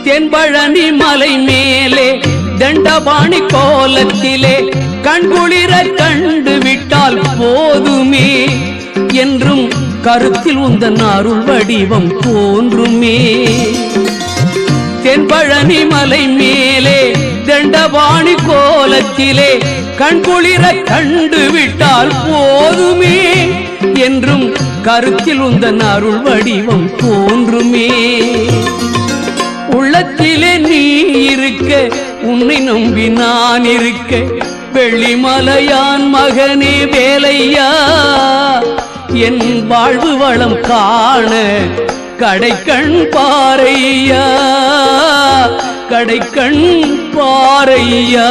தென்பழனி மலை மேலே தண்டபாணி கோலத்திலே கண்குளிர கண்டு விட்டால் போதுமே என்றும் கருத்தில் உந்தன் அருள் வடிவம் தோன்றுமே. தென்பழனி மலை மேலே தண்டபாணி கோலத்திலே கண்குளிர கண்டு விட்டால் போதுமே என்றும் கருத்தில் உந்தன் அருள் வடிவம் தோன்றுமே. உள்ளத்திலே நீ இருக்க உன்னை நம்பி நான் இருக்க வெள்ளிமலையான் மகனே வேலையா என் வாழ்வு வளம் காண கடைக்கண் பாரையா கடைக்கண் பாரையா.